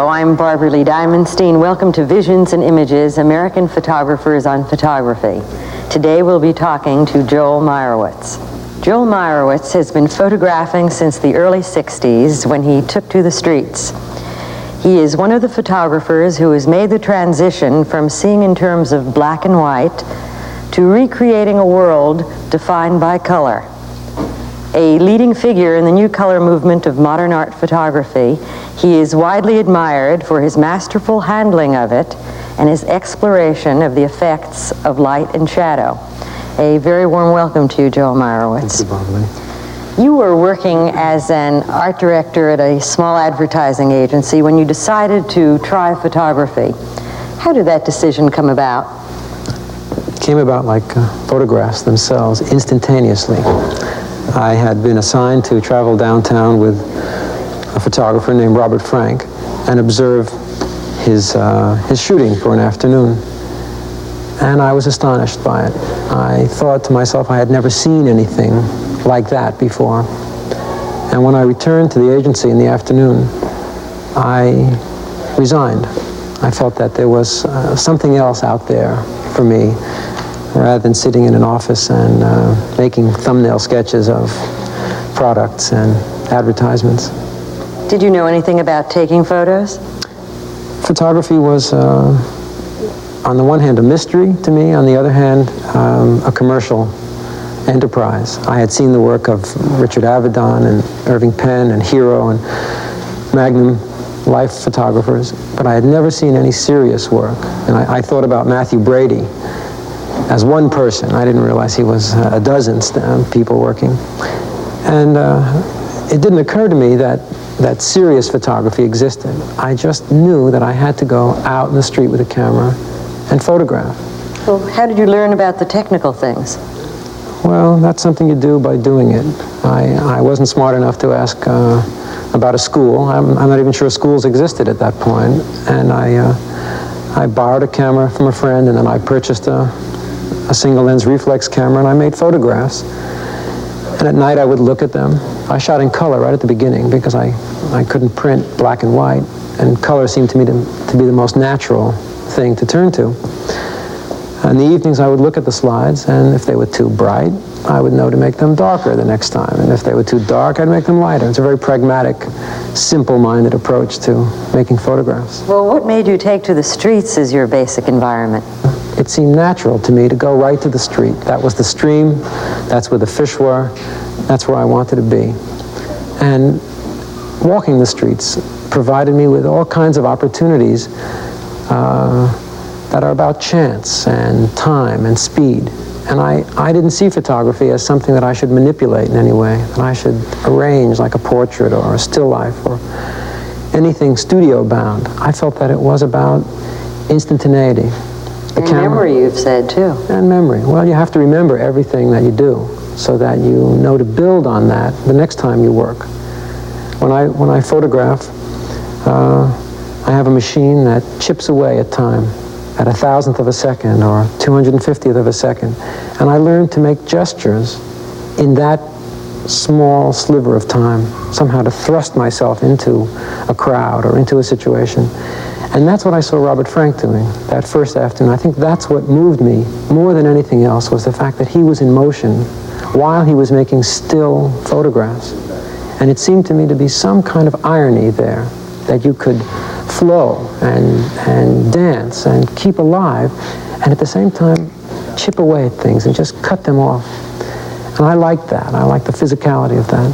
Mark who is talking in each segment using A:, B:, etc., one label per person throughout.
A: Hello, I'm Barbara Lee Diamonstein. Welcome to Visions and Images, American Photographers on Photography. Today we'll be talking to Joel Meyerowitz. Joel Meyerowitz has been photographing since the early 60s when he took to the streets. He is one of the photographers who has made the transition from seeing in terms of black and white to recreating a world defined by color. A leading figure in the new color movement of modern art photography, he is widely admired for his masterful handling of it and his exploration of the effects of light and shadow. A very warm welcome to you, Joel Meyerowitz.
B: Thank you, Barbara.
A: You were working as an art director at a small advertising agency when you decided to try photography. How did that decision come about?
B: It came about like photographs themselves, instantaneously. I had been assigned to travel downtown with a photographer named Robert Frank and observe his shooting for an afternoon. And I was astonished by it. I thought to myself I had never seen anything like that before. And when I returned to the agency in the afternoon, I resigned. I felt that there was something else out there for me, rather than sitting in an office and making thumbnail sketches of products and advertisements.
A: Did you know anything about taking photos?
B: Photography was, on the one hand, a mystery to me, on the other hand, a commercial enterprise. I had seen the work of Richard Avedon and Irving Penn and Hero and Magnum Life photographers, but I had never seen any serious work. And I thought about Matthew Brady as one person. I didn't realize he was a dozen people working. And it didn't occur to me that serious photography existed. I just knew that I had to go out in the street with a camera and photograph.
A: Well, how did you learn about the technical things?
B: Well, that's something you do by doing it. I wasn't smart enough to ask about a school. I'm not even sure schools existed at that point. And I borrowed a camera from a friend, and then I purchased a single lens reflex camera, and I made photographs. And at night I would look at them. I shot in color right at the beginning because I couldn't print black and white, and color seemed to me to be the most natural thing to turn to. In the evenings I would look at the slides, and if they were too bright, I would know to make them darker the next time. And if they were too dark, I'd make them lighter. It's a very pragmatic, simple-minded approach to making photographs.
A: Well, what made you take to the streets as your basic environment?
B: It seemed natural to me to go right to the street. That was the stream, that's where the fish were, that's where I wanted to be. And walking the streets provided me with all kinds of opportunities that are about chance and time and speed. And I didn't see photography as something that I should manipulate in any way, that I should arrange like a portrait or a still life or anything studio-bound. I felt that it was about instantaneity.
A: And memory, you've said, too.
B: And memory. Well, you have to remember everything that you do so that you know to build on that the next time you work. When I photograph, I have a machine that chips away at time at 1,000th of a second or 250th of a second. And I learned to make gestures in that small sliver of time, somehow to thrust myself into a crowd or into a situation. And that's what I saw Robert Frank doing that first afternoon. I think that's what moved me more than anything else, was the fact that he was in motion while he was making still photographs. And it seemed to me to be some kind of irony there, that you could flow and dance and keep alive, and at the same time chip away at things and just cut them off. And I liked that. I liked the physicality of that.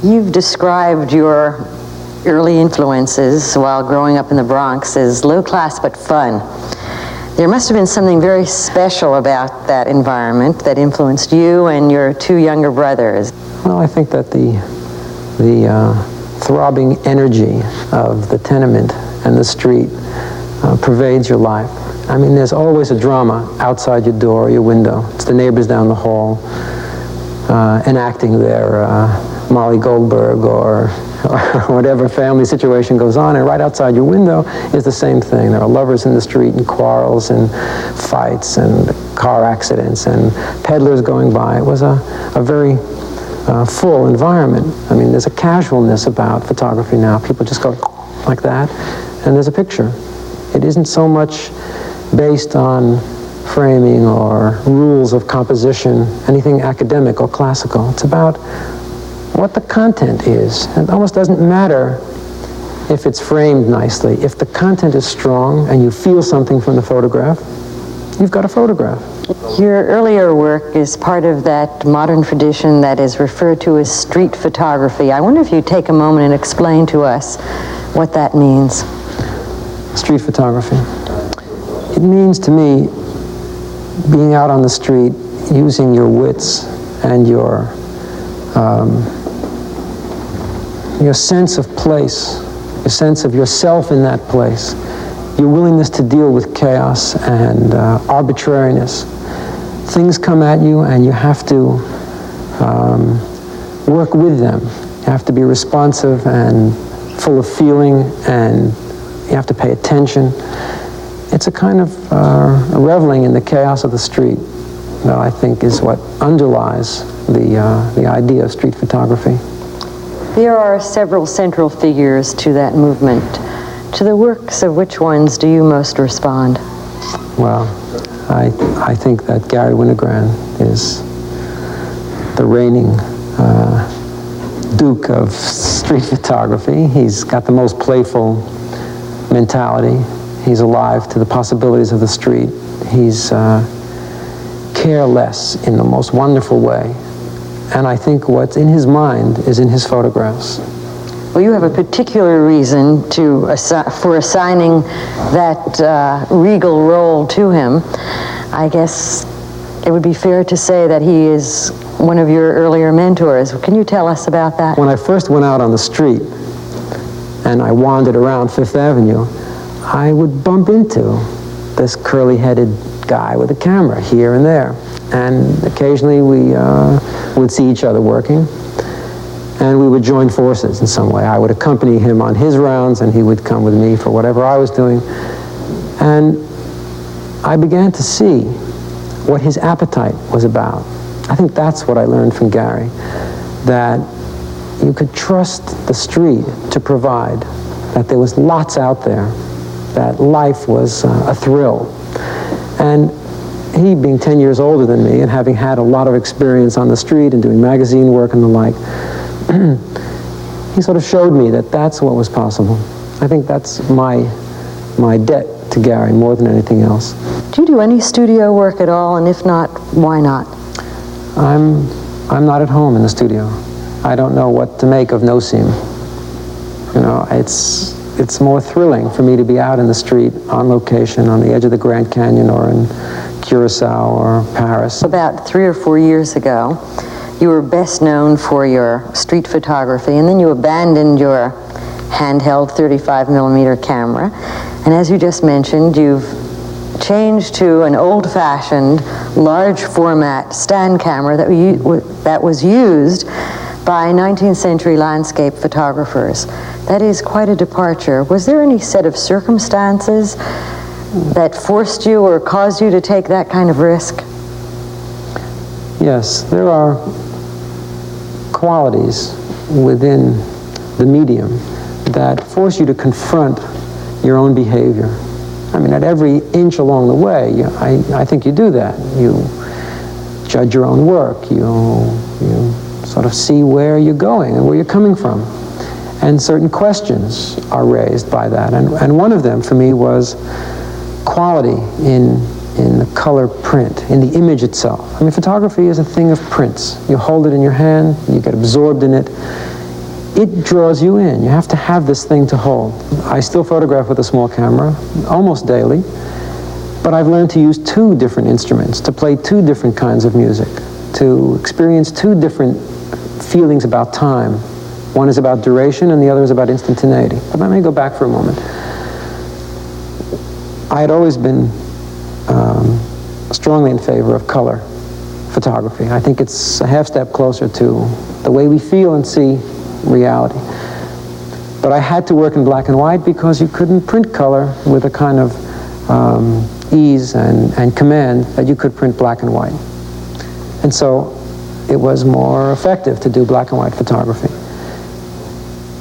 A: You've described your early influences while growing up in the Bronx as low class but fun. There must have been something very special about that environment that influenced you and your two younger brothers.
B: Well, I think that the throbbing energy of the tenement and the street pervades your life. I mean, there's always a drama outside your door or your window. It's the neighbors down the hall enacting their Molly Goldberg or whatever family situation goes on, and right outside your window is the same thing. There are lovers in the street and quarrels and fights and car accidents and peddlers going by. It was a very full environment. I mean, there's a casualness about photography now. People just go like that, and there's a picture. It isn't so much based on framing or rules of composition, anything academic or classical. It's about what the content is. It almost doesn't matter if it's framed nicely. If the content is strong and you feel something from the photograph, you've got a photograph.
A: Your earlier work is part of that modern tradition that is referred to as street photography. I wonder if you'd take a moment and explain to us what that means.
B: Street photography. It means to me being out on the street, using your wits and your sense of place, your sense of yourself in that place, your willingness to deal with chaos and arbitrariness. Things come at you and you have to work with them. You have to be responsive and full of feeling, and you have to pay attention. It's a kind of reveling in the chaos of the street that I think is what underlies the idea of street photography.
A: There are several central figures to that movement. To the works of which ones do you most respond?
B: Well, I think that Garry Winogrand is the reigning Duke of street photography. He's got the most playful mentality. He's alive to the possibilities of the street. He's careless in the most wonderful way. And I think what's in his mind is in his photographs.
A: Well, you have a particular reason for assigning that regal role to him. I guess it would be fair to say that he is one of your earlier mentors. Can you tell us about that?
B: When I first went out on the street and I wandered around Fifth Avenue, I would bump into this curly-headed guy with a camera here and there. And occasionally we would see each other working, and we would join forces in some way. I would accompany him on his rounds, and he would come with me for whatever I was doing. And I began to see what his appetite was about. I think that's what I learned from Garry, that you could trust the street to provide, that there was lots out there, that life was a thrill. And he, being 10 years older than me and having had a lot of experience on the street and doing magazine work and the like, he sort of showed me that that's what was possible. I think that's my debt to Garry more than anything else.
A: Do you do any studio work at all? And if not, why not?
B: I'm not at home in the studio. I don't know what to make of no-seam. You know, it's more thrilling for me to be out in the street on location on the edge of the Grand Canyon or in Curacao or Paris.
A: About 3 or 4 years ago, you were best known for your street photography, and then you abandoned your handheld 35mm camera. And as you just mentioned, you've changed to an old-fashioned, large-format stand camera that was used by 19th century landscape photographers. That is quite a departure. Was there any set of circumstances that forced you or caused you to take that kind of risk?
B: Yes, there are qualities within the medium that force you to confront your own behavior. I mean, at every inch along the way, I think you do that. You judge your own work. You sort of see where you're going and where you're coming from. And certain questions are raised by that. And one of them, for me, was quality in the color print, in the image itself. I mean, photography is a thing of prints. You hold it in your hand, you get absorbed in it. It draws you in. You have to have this thing to hold. I still photograph with a small camera, almost daily, but I've learned to use 2 different instruments, to play 2 different kinds of music, to experience 2 different feelings about time. One is about duration and the other is about instantaneity. But let me go back for a moment. I had always been strongly in favor of color photography. I think it's a half step closer to the way we feel and see reality. But I had to work in black and white because you couldn't print color with a kind of ease and command that you could print black and white. And so it was more effective to do black and white photography.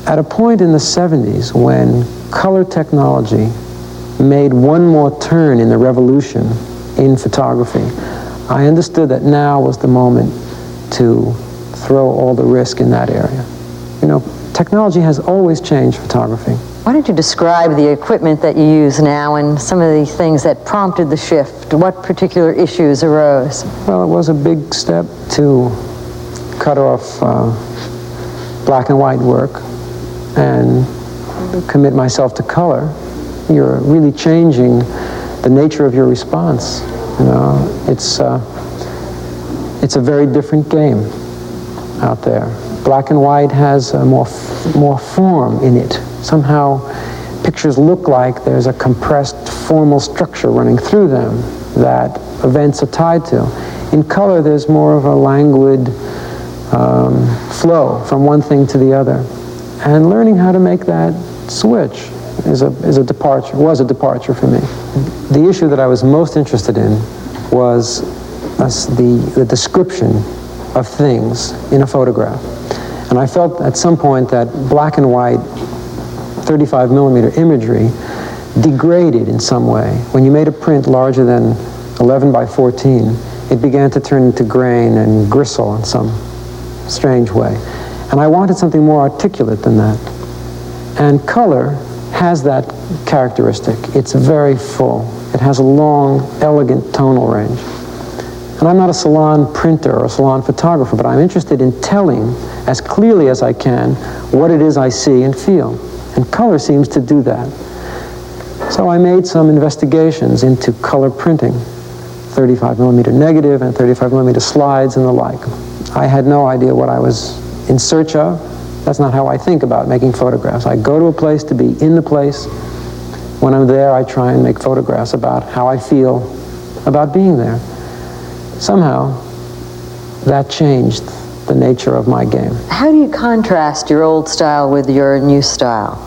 B: At a point in the 70s when color technology made one more turn in the revolution in photography, I understood that now was the moment to throw all the risk in that area. You know, technology has always changed photography.
A: Why don't you describe the equipment that you use now and some of the things that prompted the shift? What particular issues arose?
B: Well, it was a big step to cut off black and white work and commit myself to color. You're really changing the nature of your response. You know, it's a very different game out there. Black and white has more form in it. Somehow pictures look like there's a compressed formal structure running through them that events are tied to. In color, there's more of a languid flow from one thing to the other. And learning how to make that switch was a departure for me. The issue that I was most interested in was the description of things in a photograph. And I felt at some point that black and white 35 millimeter imagery degraded in some way. When you made a print larger than 11 by 14, it began to turn into grain and gristle in some strange way. And I wanted something more articulate than that. And color has that characteristic. It's very full. It has a long, elegant tonal range. And I'm not a salon printer or a salon photographer, but I'm interested in telling as clearly as I can what it is I see and feel. And color seems to do that. So I made some investigations into color printing, 35 millimeter negative and 35 millimeter slides and the like. I had no idea what I was in search of. That's not how I think about making photographs. I go to a place to be in the place. When I'm there, I try and make photographs about how I feel about being there. Somehow, that changed the nature of my game.
A: How do you contrast your old style with your new style?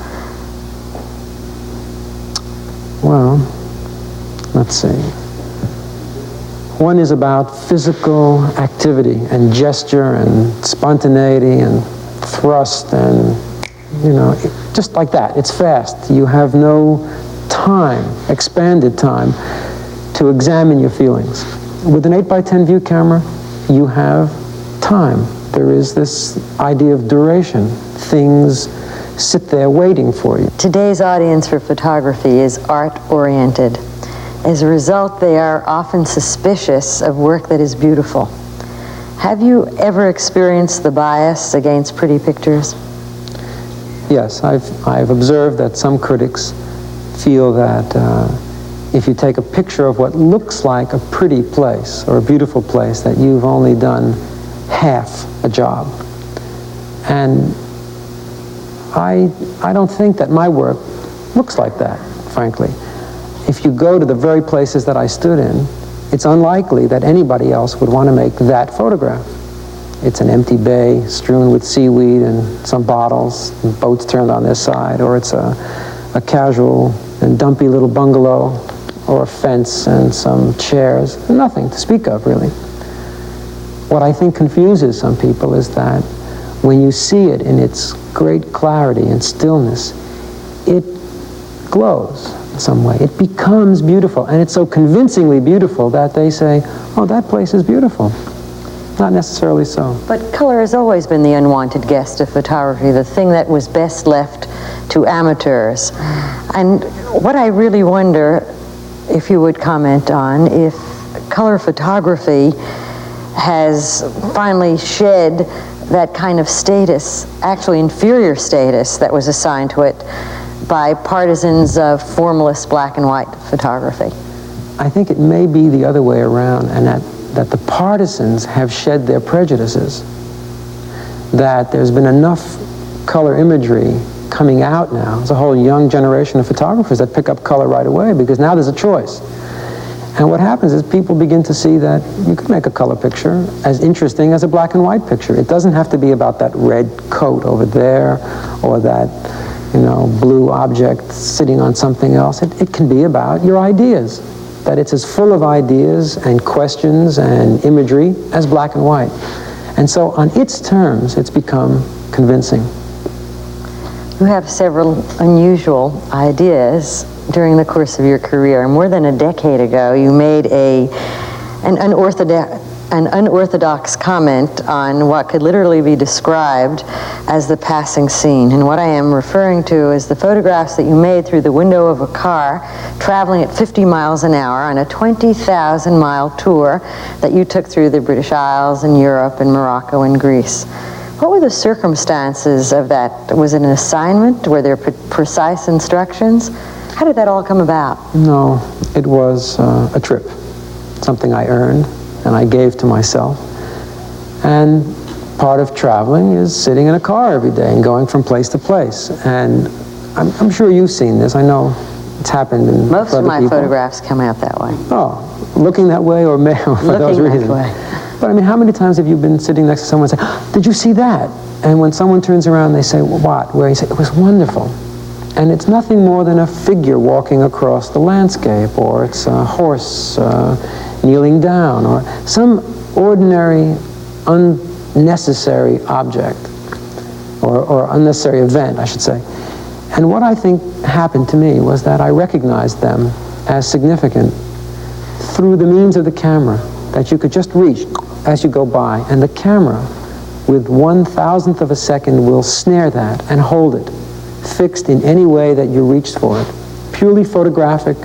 B: Well, let's see. One is about physical activity and gesture and spontaneity and thrust and, you know, just like that. It's fast. You have no time, expanded time, to examine your feelings. With an 8x10 view camera, you have time. There is this idea of duration. Things sit there waiting for you.
A: Today's audience for photography is art-oriented. As a result, they are often suspicious of work that is beautiful. Have you ever experienced the bias against pretty pictures?
B: Yes, I've observed that some critics feel that if you take a picture of what looks like a pretty place or a beautiful place, that you've only done half a job. And I don't think that my work looks like that, frankly. If you go to the very places that I stood in, it's unlikely that anybody else would want to make that photograph. It's an empty bay strewn with seaweed and some bottles and boats turned on their side, or it's a casual and dumpy little bungalow, or a fence and some chairs. Nothing to speak of, really. What I think confuses some people is that when you see it in its great clarity and stillness, it glows in some way. It becomes beautiful, and it's so convincingly beautiful that they say, oh, that place is beautiful. Not necessarily so.
A: But color has always been the unwanted guest of photography, the thing that was best left to amateurs. And what I really wonder, if you would comment on, if color photography has finally shed that kind of status, actually inferior status, that was assigned to it by partisans of formalist black and white photography.
B: I think it may be the other way around, and that the partisans have shed their prejudices, that there's been enough color imagery coming out now. There's a whole young generation of photographers that pick up color right away because now there's a choice. And what happens is people begin to see that you could make a color picture as interesting as a black and white picture. It doesn't have to be about that red coat over there or that, you know, blue object sitting on something else. It can be about your ideas, that it's as full of ideas and questions and imagery as black and white. And so on its terms, it's become convincing.
A: You have several unusual ideas during the course of your career. More than a decade ago, you made an unorthodox comment on what could literally be described as the passing scene. And what I am referring to is the photographs that you made through the window of a car traveling at 50 miles an hour on a 20,000-mile tour that you took through the British Isles and Europe and Morocco and Greece. What were the circumstances of that? Was it an assignment? Were there precise instructions? How did that all come about?
B: No, it was a trip, something I earned and I gave to myself. And part of traveling is sitting in a car every day and going from place to place. And I'm sure you've seen this. I know it's happened in
A: most of my
B: people.
A: Photographs come out that way.
B: Oh, looking that way or for those reasons?
A: That way.
B: But I mean, how many times have you been sitting next to someone and say, "Did you see that?" And when someone turns around, they say, "Well, what?" Where you say, "It was wonderful." And it's nothing more than a figure walking across the landscape, or it's a horse kneeling down, or some ordinary, unnecessary object, or unnecessary event, I should say. And what I think happened to me was that I recognized them as significant through the means of the camera, that you could just reach as you go by, and the camera, with 1,000th of a second, will snare that and hold it, fixed in any way that you reached for it. Purely photographic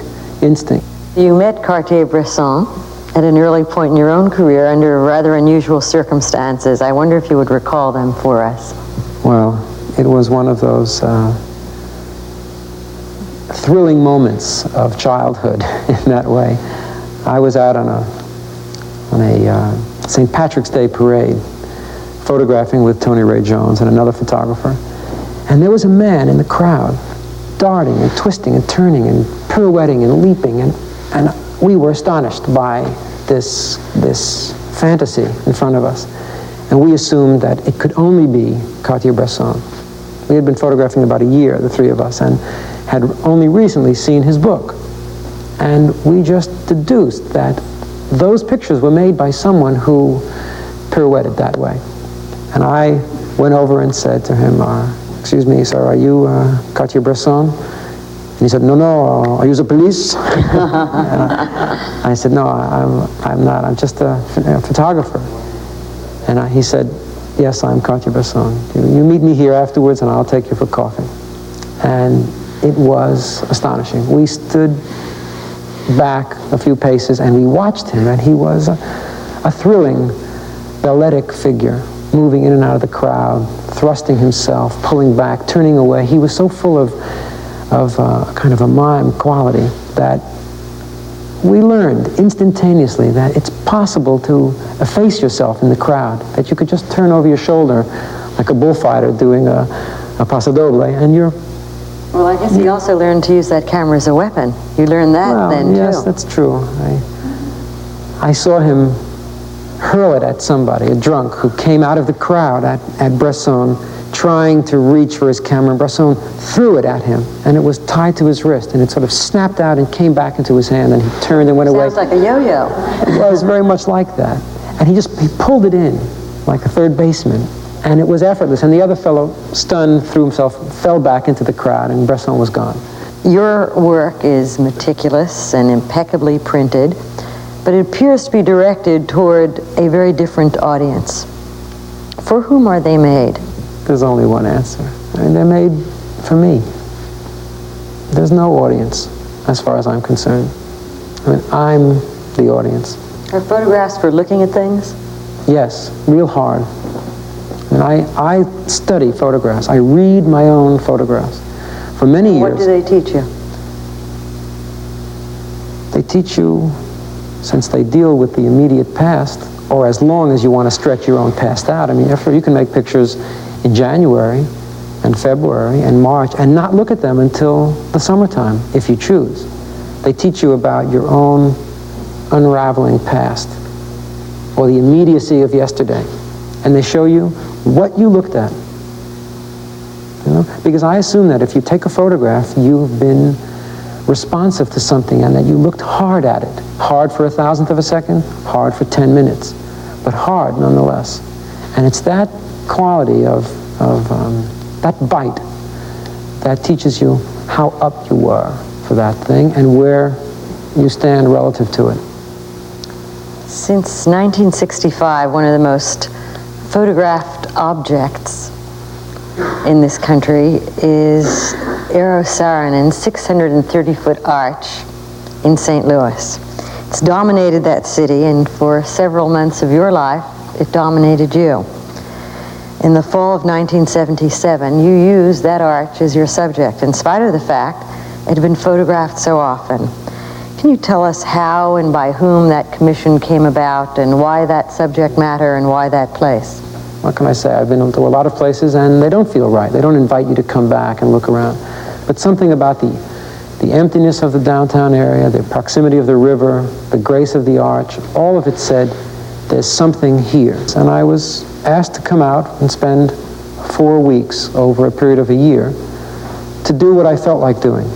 B: instinct.
A: You met Cartier-Bresson at an early point in your own career under rather unusual circumstances. I wonder if you would recall them for us.
B: Well, it was one of those thrilling moments of childhood in that way. I was out on a St. Patrick's Day parade, photographing with Tony Ray Jones and another photographer. And there was a man in the crowd, darting and twisting and turning and pirouetting and leaping, and we were astonished by this fantasy in front of us. And we assumed that it could only be Cartier-Bresson. We had been photographing about a year, the three of us, and had only recently seen his book. And we just deduced that those pictures were made by someone who pirouetted that way. And I went over and said to him, "Excuse me, sir, are you Cartier-Bresson?" And he said, "No, are you the police?" And I said, "No, I'm not. I'm just a photographer." And he said, "Yes, I'm Cartier-Bresson. You meet me here afterwards and I'll take you for coffee." And it was astonishing. We stood back a few paces and we watched him, and he was a thrilling, balletic figure, moving in and out of the crowd, thrusting himself, pulling back, turning away. He was so full of kind of a mime quality that we learned instantaneously that it's possible to efface yourself in the crowd, that you could just turn over your shoulder like a bullfighter doing a paso doble, and you're...
A: Well, I guess he also learned to use that camera as a weapon. You learned that then, too.
B: Yes, that's true. I saw him hurl it at somebody, a drunk, who came out of the crowd at Bresson, trying to reach for his camera, and Bresson threw it at him, and it was tied to his wrist, and it sort of snapped out and came back into his hand, and he turned and went away.
A: Sounds like a yo-yo.
B: It was very much like that. And he pulled it in, like a third baseman, and it was effortless, and the other fellow, stunned, threw himself, fell back into the crowd, and Bresson was gone.
A: Your work is meticulous and impeccably printed, but it appears to be directed toward a very different audience. For whom are they made?
B: There's only one answer. I mean, they're made for me. There's no audience, as far as I'm concerned. I mean, I'm the audience.
A: Are photographs for looking at things?
B: Yes, real hard. And I study photographs. I read my own photographs. For many years.
A: What do they teach you?
B: They teach you, since they deal with the immediate past, or as long as you want to stretch your own past out. I mean, you can make pictures in January and February and March and not look at them until the summertime, if you choose. They teach you about your own unraveling past, or the immediacy of yesterday. And they show you what you looked at. You know? Because I assume that if you take a photograph, you've been responsive to something, and that you looked hard at it. Hard for 1,000th of a second, hard for 10 minutes, but hard nonetheless. And it's that quality of that bite that teaches you how up you were for that thing and where you stand relative to it.
A: Since 1965, one of the most photographed objects in this country is Eero Saarinen's 630-foot arch in St. Louis. It's dominated that city, and for several months of your life, it dominated you. In the fall of 1977, you used that arch as your subject, in spite of the fact it had been photographed so often. Can you tell us how and by whom that commission came about, and why that subject matter and why that place?
B: What can I say? I've been to a lot of places and they don't feel right. They don't invite you to come back and look around. But something about the emptiness of the downtown area, the proximity of the river, the grace of the arch, all of it said, there's something here. And I was asked to come out and spend 4 weeks over a period of a year to do what I felt like doing,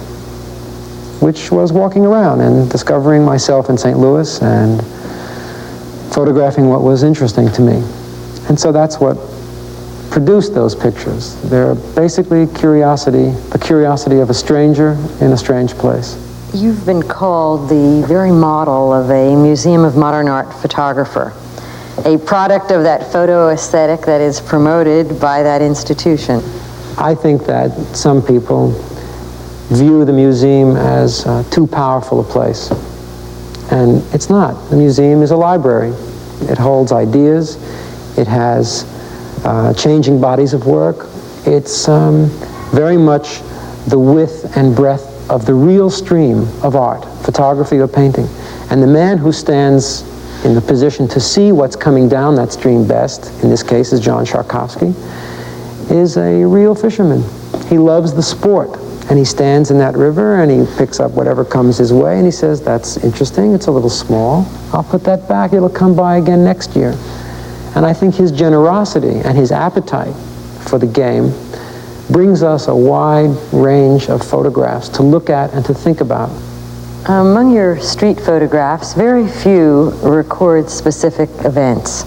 B: which was walking around and discovering myself in St. Louis and photographing what was interesting to me. And so that's what produced those pictures. They're basically curiosity, the curiosity of a stranger in a strange place.
A: You've been called the very model of a Museum of Modern Art photographer, a product of that photo aesthetic that is promoted by that institution.
B: I think that some people view the museum as too powerful a place. And it's not. The museum is a library. It holds ideas. It has changing bodies of work. It's very much the width and breadth of the real stream of art, photography or painting. And the man who stands in the position to see what's coming down that stream best, in this case is John Sharkovsky, is a real fisherman. He loves the sport, and he stands in that river and he picks up whatever comes his way and he says, that's interesting, it's a little small, I'll put that back, it'll come by again next year. And I think his generosity and his appetite for the game brings us a wide range of photographs to look at and to think about.
A: Among your street photographs, very few record specific events.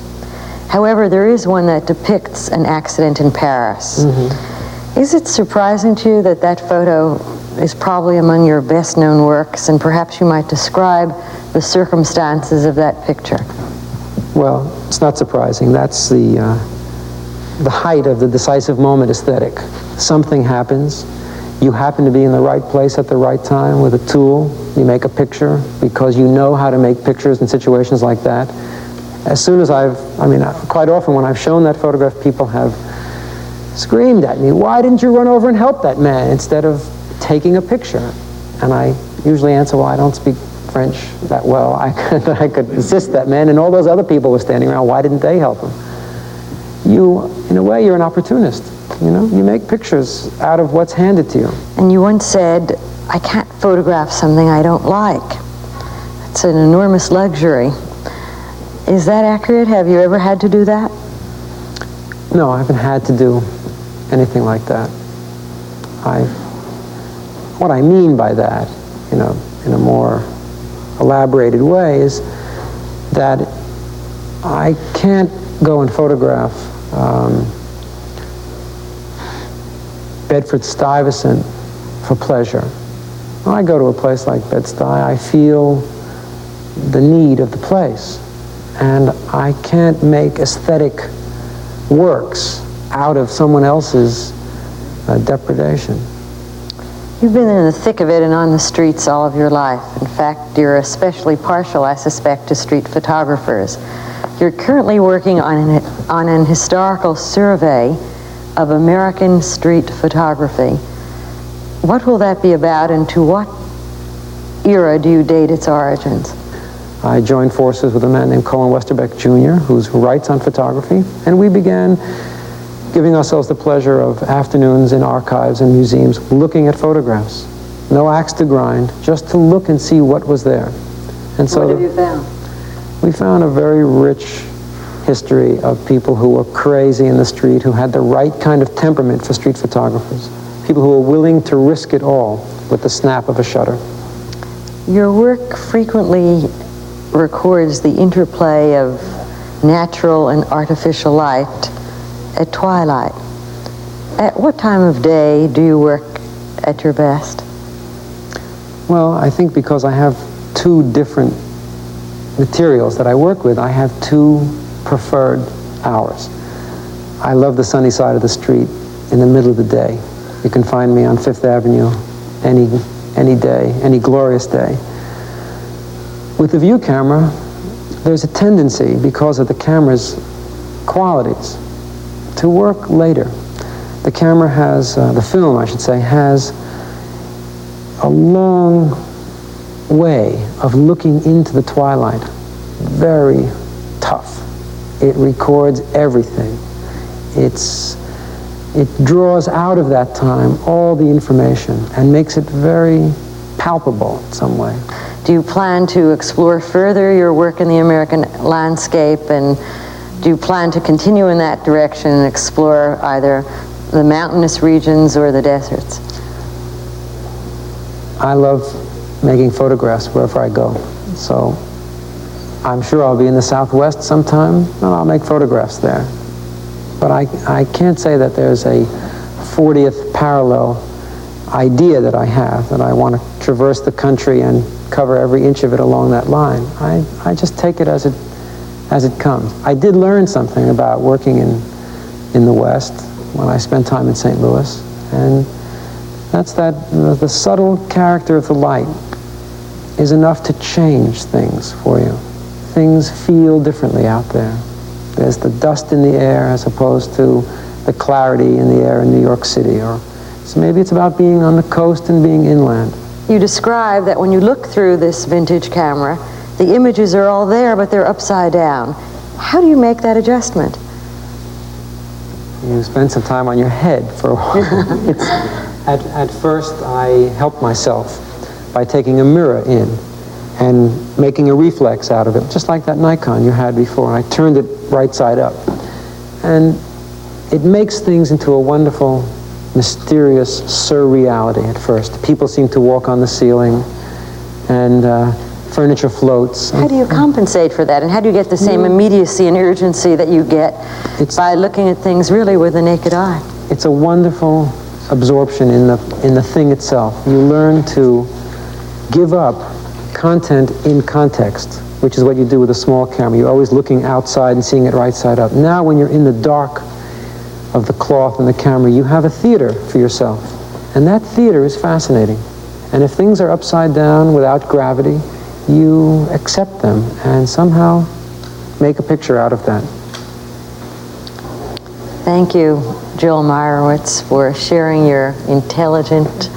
A: However, there is one that depicts an accident in Paris. Mm-hmm. Is it surprising to you that that photo is probably among your best known works, and perhaps you might describe the circumstances of that picture?
B: Well, it's not surprising. That's the height of the decisive moment aesthetic. Something happens. You happen to be in the right place at the right time with a tool. You make a picture because you know how to make pictures in situations like that. As soon as quite often when I've shown that photograph, people have screamed at me, why didn't you run over and help that man instead of taking a picture? And I usually answer, well, I don't speak French that well. I could assist that man, and all those other people were standing around. Why didn't they help him? You, in a way, you're an opportunist. You know, you make pictures out of what's handed to you.
A: And you once said, I can't photograph something I don't like. It's an enormous luxury. Is that accurate? Have you ever had to do that?
B: No, I haven't had to do anything like that. What I mean by that, you know, in a more elaborated way, is that I can't go and photograph Bedford-Stuyvesant for pleasure. When I go to a place like Bed-Stuy, I feel the need of the place, and I can't make aesthetic works out of someone else's depredation.
A: You've been in the thick of it and on the streets all of your life. In fact, you're especially partial, I suspect, to street photographers. You're currently working on an historical survey of American street photography. What will that be about, and to what era do you date its origins?
B: I joined forces with a man named Colin Westerbeck Jr., who writes on photography, and we began giving ourselves the pleasure of afternoons in archives and museums looking at photographs. No axe to grind, just to look and see what was there. And so
A: what have you found?
B: We found a very rich history of people who were crazy in the street, who had the right kind of temperament for street photographers. People who were willing to risk it all with the snap of a shutter.
A: Your work frequently records the interplay of natural and artificial light at twilight. At what time of day do you work at your best?
B: Well, I think because I have two different materials that I work with, I have two preferred hours. I love the sunny side of the street in the middle of the day. You can find me on Fifth Avenue any day, any glorious day. With the view camera, there's a tendency, because of the camera's qualities, to work later. The camera has, the film I should say, has a long way of looking into the twilight. Very tough. It records everything. It draws out of that time all the information and makes it very palpable in some way.
A: Do you plan to explore further your work in the American landscape, and do you plan to continue in that direction and explore either the mountainous regions or the deserts?
B: I love making photographs wherever I go, so I'm sure I'll be in the Southwest sometime, and I'll make photographs there. But I can't say that there's a 40th parallel idea that I have, that I want to traverse the country and cover every inch of it along that line. I just take it as it comes. I did learn something about working in the West when I spent time in St. Louis, and that's that the subtle character of the light is enough to change things for you. Things feel differently out there. There's the dust in the air as opposed to the clarity in the air in New York City. Or so maybe it's about being on the coast and being inland.
A: You describe that when you look through this vintage camera, the images are all there, but they're upside down. How do you make that adjustment?
B: You spend some time on your head for a while. At first, I helped myself by taking a mirror in and making a reflex out of it, just like that Nikon you had before. And I turned it right side up. And it makes things into a wonderful, mysterious surreality at first. People seem to walk on the ceiling, and furniture floats.
A: How do you compensate for that, and how do you get the same immediacy and urgency that you get by looking at things really with the naked eye?
B: It's a wonderful absorption in the thing itself. You learn to give up content in context, which is what you do with a small camera. You're always looking outside and seeing it right side up. Now when you're in the dark of the cloth and the camera, you have a theater for yourself. And that theater is fascinating. And if things are upside down without gravity, you accept them and somehow make a picture out of that.
A: Thank you, Joel Meyerowitz, for sharing your intelligent,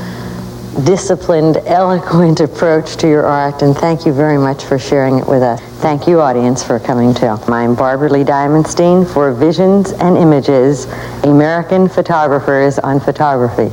A: disciplined, eloquent approach to your art, and thank you very much for sharing it with us. Thank you, audience, for coming too. I'm Barbara Lee Diamonstein for Visions and Images, American Photographers on Photography.